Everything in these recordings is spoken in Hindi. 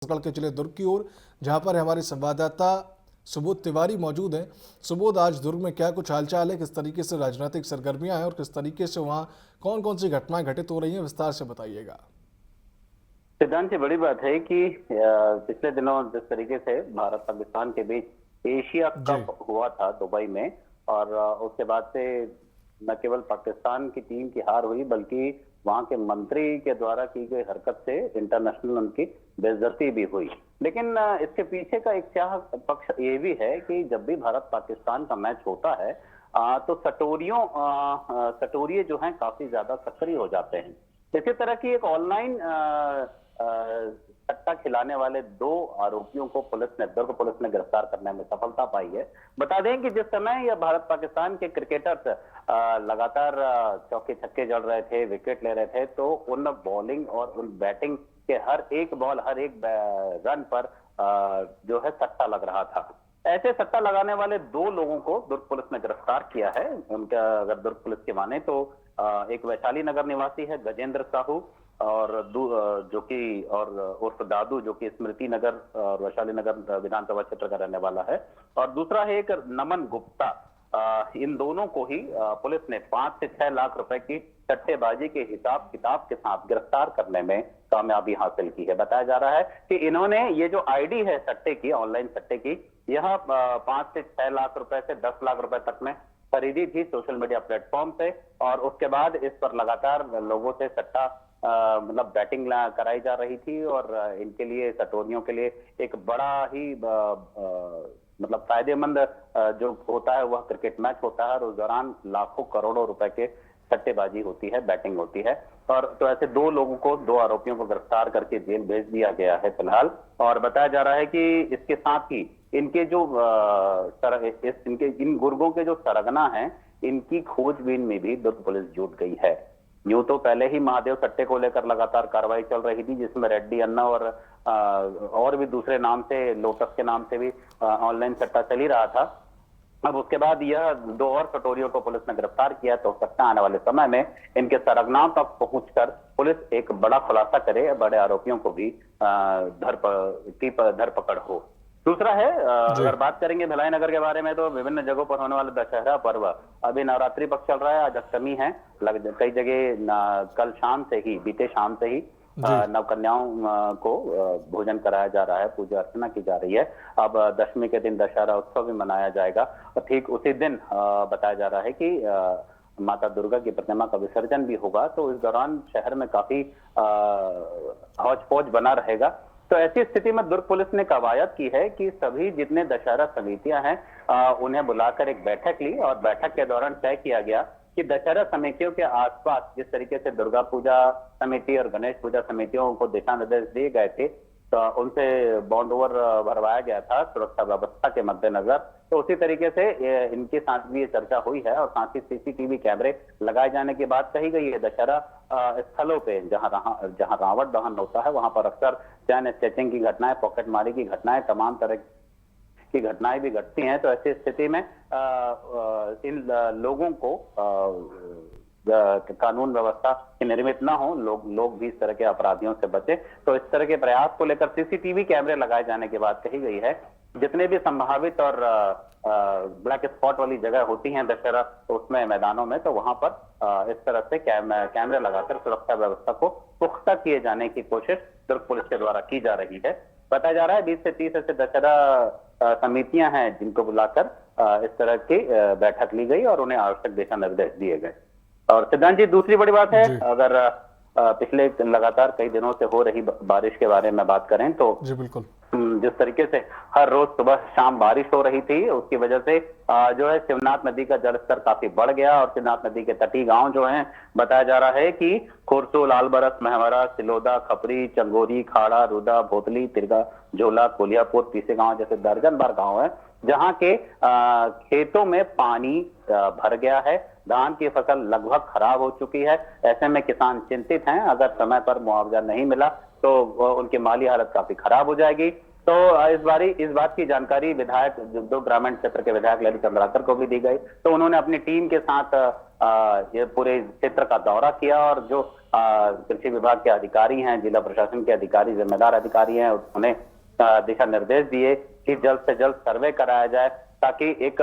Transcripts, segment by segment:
छत्तीसगढ़ के जिले दुर्ग की ओर, जहां पर हमारे संवाददाता सुबोध तिवारी मौजूद हैं। सुबोध, आज दुर्ग में क्या कुछ हालचाल है, किस तरीके से राजनीतिक सरगर्मियां हैं और किस तरीके से वहां कौन कौन सी घटनाएं घटित हो रही हैं, विस्तार से बताइएगा। सिद्धांत जी, बड़ी बात है कि पिछले दिनों जिस तरीके से भारत पाकिस्तान के बीच एशिया जी। कप हुआ था दुबई में, और उसके बाद से न केवल पाकिस्तान की टीम की हार हुई, बल्कि वहां के मंत्री के द्वारा की गई हरकत से इंटरनेशनल उनकी बेइज्जती भी हुई। लेकिन इसके पीछे का एक स्याह पक्ष ये भी है कि जब भी भारत पाकिस्तान का मैच होता है तो सटोरिये जो हैं काफी ज्यादा सक्रिय हो जाते हैं। इसी तरह की एक ऑनलाइन सट्टा खिलाने वाले दो आरोपियों को दुर्ग पुलिस ने गिरफ्तार करने में सफलता पाई है। बता दें कि जिस समय यह भारत पाकिस्तान के क्रिकेटर्स लगातार चौके छक्के जड़ रहे थे, विकेट ले रहे थे, तो उन बॉलिंग और उन बैटिंग के हर एक बॉल, हर एक रन पर जो है सट्टा लग रहा था। ऐसे सट्टा लगाने वाले दो लोगों को दुर्ग पुलिस ने गिरफ्तार किया है। उनका अगर दुर्ग पुलिस की माने तो एक वैशाली नगर निवासी है गजेंद्र साहू, और जो कि और उर्फ दादू, जो कि स्मृति नगर और वैशाली नगर विधानसभा क्षेत्र का रहने वाला है, और दूसरा है एक नमन गुप्ता। इन दोनों को ही पुलिस ने 5 से 6 लाख रुपए की सट्टेबाजी के हिसाब किताब के साथ गिरफ्तार करने में कामयाबी हासिल की है। बताया जा रहा है कि इन्होंने ये जो आईडी है सट्टे की, ऑनलाइन सट्टे की, यह 5 से 6 लाख रुपए से 10 लाख रुपए तक में खरीदी थी सोशल मीडिया प्लेटफॉर्म से, और उसके बाद इस पर लगातार लोगों से सट्टा मतलब बैटिंग कराई जा रही थी। और इनके लिए, सटोरियों के लिए एक बड़ा ही मतलब फायदेमंद जो होता है वह क्रिकेट मैच होता है, और उस दौरान लाखों करोड़ों रुपए के सट्टेबाजी होती है, बैटिंग होती है। और तो ऐसे दो लोगों को, दो आरोपियों को गिरफ्तार करके जेल भेज दिया गया है फिलहाल। और बताया जा रहा है कि इसके साथ ही इनके जो इन गुर्गों के जो सरगना हैं, इनकी खोजबीन में भी दुर्ग पुलिस जुट गई है। यूं तो पहले ही महादेव सट्टे को लेकर लगातार कार्रवाई चल रही थी, जिसमें रेड्डी अन्ना और भी दूसरे नाम से, लोटस के नाम से भी ऑनलाइन सट्टा चल ही रहा था। अब उसके बाद यह दो और सटोरियों को पुलिस ने गिरफ्तार किया, तो हो सकता है आने वाले समय में इनके सरगनाओं तक पहुंचकर पुलिस एक बड़ा खुलासा करे, बड़े आरोपियों को भी धरपकड़ हो। दूसरा है, अगर बात करेंगे भिलाई नगर के बारे में, तो विभिन्न जगहों पर होने वाला दशहरा पर्व, अभी नवरात्रि पक्ष चल रहा है, आज अष्टमी है। कई जगह कल शाम से ही, बीते शाम से ही नव कन्याओं को भोजन कराया जा रहा है, पूजा अर्चना की जा रही है। अब दशमी के दिन दशहरा उत्सव भी मनाया जाएगा, और ठीक उसी दिन बताया जा रहा है कि माता दुर्गा की प्रतिमा का विसर्जन भी होगा। तो इस दौरान शहर में काफी हौच पौच बना रहेगा। तो ऐसी स्थिति में दुर्ग पुलिस ने कवायद की है कि सभी जितने दशहरा समितियां हैं उन्हें बुलाकर एक बैठक ली, और बैठक के दौरान तय किया गया कि दशहरा समितियों के आसपास जिस तरीके से दुर्गा पूजा समिति और गणेश पूजा समितियों को दिशा निर्देश दिए गए थे, तो उनसे बॉन्ड ओवर भरवाया गया था सुरक्षा व्यवस्था के मद्देनजर, तो उसी तरीके से इनके साथ भी ये चर्चा हुई है। और साथ ही सीसीटीवी कैमरे लगाए जाने की बात कही गई है। दशहरा स्थलों पे जहां रावण दहन होता है, वहां पर अक्सर चैन स्केचिंग की घटनाएं, पॉकेट मारी की घटनाएं, तमाम तरह की घटनाएं भी घटती हैं। तो ऐसी स्थिति में इन लोगों को कानून व्यवस्था की निर्मित ना हो, लोग भी इस तरह के अपराधियों से बचे। तो इस तरह के प्रयास को लेकर सीसीटीवी कैमरे लगाए जाने की बात कही गई है। जितने भी संभावित और ब्लैक स्पॉट वाली जगह होती हैं दशहरा तो उसमें मैदानों में, तो वहां पर इस तरह से कैमरे लगाकर सुरक्षा व्यवस्था को पुख्ता किए जाने की कोशिश दुर्ग पुलिस के द्वारा की जा रही है। बताया जा रहा है 20 से 30 ऐसे दशहरा समितियां हैं जिनको बुलाकर इस तरह की बैठक ली गई और उन्हें आवश्यक दिशा निर्देश दिए गए। और सिद्धांत जी, दूसरी बड़ी बात है, अगर पिछले लगातार कई दिनों से हो रही बारिश के बारे में बात करें तो जी बिल्कुल, जिस तरीके से हर रोज सुबह शाम बारिश हो रही थी, उसकी वजह से जो है शिवनाथ नदी का जलस्तर काफी बढ़ गया। और शिवनाथ नदी के तटीय गांव जो हैं, बताया जा रहा है कि खुरसू, लालबरस, महमरा, सिलोदा, खपरी, चंगोरी, खाड़ा, रुदा, भोतली, तिरगा, झोला, कोलियापुर, पीसे गांव जैसे दर्जन भर गांव है जहां के खेतों में पानी भर गया है। धान की फसल लगभग खराब हो चुकी है। ऐसे में किसान चिंतित हैं, अगर समय पर मुआवजा नहीं मिला तो उनकी माली हालत काफी खराब हो जाएगी। तो इस बात की जानकारी विधायक, जो ग्रामीण क्षेत्र के विधायक ललित चंद्राकर को भी दी गई। तो उन्होंने अपनी टीम के साथ ये पूरे क्षेत्र का दौरा किया, और जो कृषि विभाग के अधिकारी हैं, जिला प्रशासन के अधिकारी, जिम्मेदार अधिकारी हैं, उन्होंने दिशा निर्देश दिए कि जल्द से जल्द सर्वे कराया जाए ताकि एक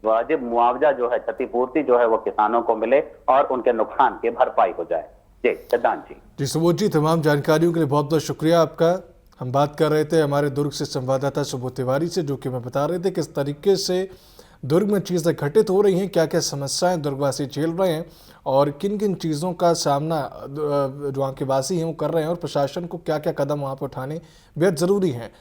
वाजिब मुआवजा जो है, क्षतिपूर्ति जो है वो किसानों को मिले और उनके नुकसान की भरपाई हो जाए। जी सिद्धांत जी। जी सुबोध जी, तमाम जानकारियों के लिए बहुत बहुत शुक्रिया आपका। हम बात कर रहे थे हमारे दुर्ग से संवाददाता सुबोध तिवारी से, जो कि हमें बता रहे थे किस तरीके से दुर्ग में चीज़ें घटित हो रही हैं, क्या क्या समस्याएं दुर्गवासी झेल रहे हैं और किन किन चीज़ों का सामना जो वहाँ के वासी हैं वो कर रहे हैं और प्रशासन को क्या क्या कदम वहाँ पर उठाने बेहद ज़रूरी हैं।